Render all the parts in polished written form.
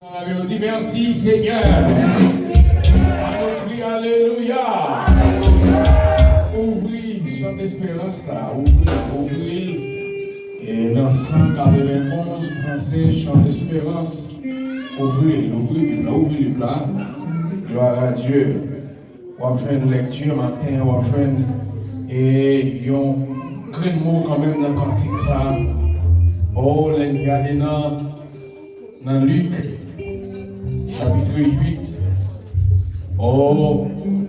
On dit merci Seigneur. On crie Alléluia. Ouvrez chant d'espérance là. Ouvrez. Et dans 191 français, chant d'espérance. Ouvrez là. Gloire à Dieu. On va faire une lecture matin, on va faire et un grand mot quand même dans le cantique ça. Oh, regardez dans Luc, chapitre 8. Oh,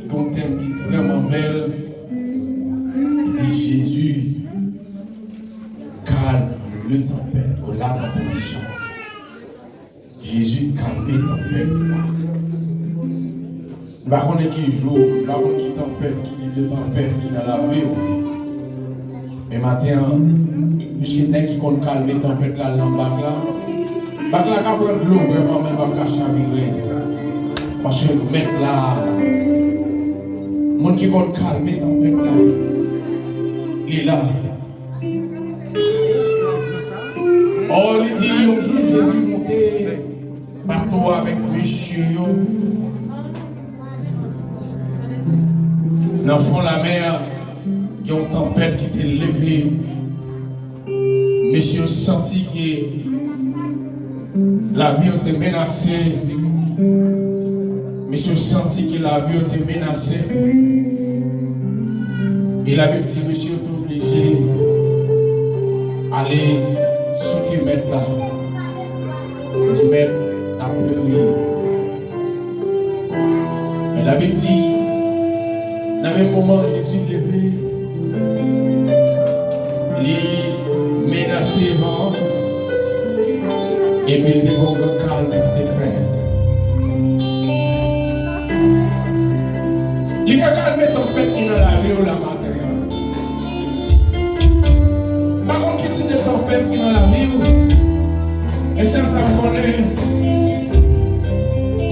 ton thème qui est vraiment belle. Il dit Jésus calme le tempête, au la compétition. Jésus calme le tempête là. Par contre, qui joue, par contre, qui tempête, qui dit de tempête, qui dans la vie. Et matin, monsieur Nek qui compte calmer la tempête là, dans le bac là. Bac là, quand vous êtes de l'eau, vraiment, même pas cacher à vivre. Parce que le mec là, le monde qui compte calmer la tempête là, il est là. Oh, il dit, un jour, Jésus montait partout avec monsieur. Dans le fond de la mer, il y a une tempête qui était levée. Monsieur senti que la vie était menacée. Monsieur senti que la vie était menacée. Et la Bible dit, monsieur est obligé d'aller sur qui mettre là. Il dit, mettre la prière. Mais la Bible dit, dans le même moment, Jésus levé, il menacé vent, et puis il dit bon, calme et fait. Il va calmer ton père qui est dans la vie ou la matin. Par contre, qui dit de ton père qui est dans la vie, et sans ça connaît,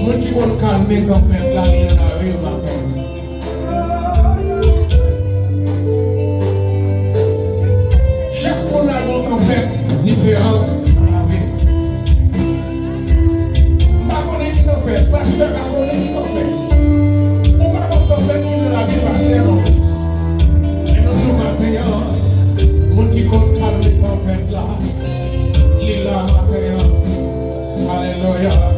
moi qui va calmer ton père là, il est dans la vie ou matin. On a une tempête différente dans la vie. Pas qu'on est qui t'en fait, pasteur, pas qu'on est qui t'en fait. On va qu'on t'en fait qui dans la vie, pasteur en plus. Et nous sommes matin, mon qui compte calme les tempêtes là, il est là matin. Alléluia.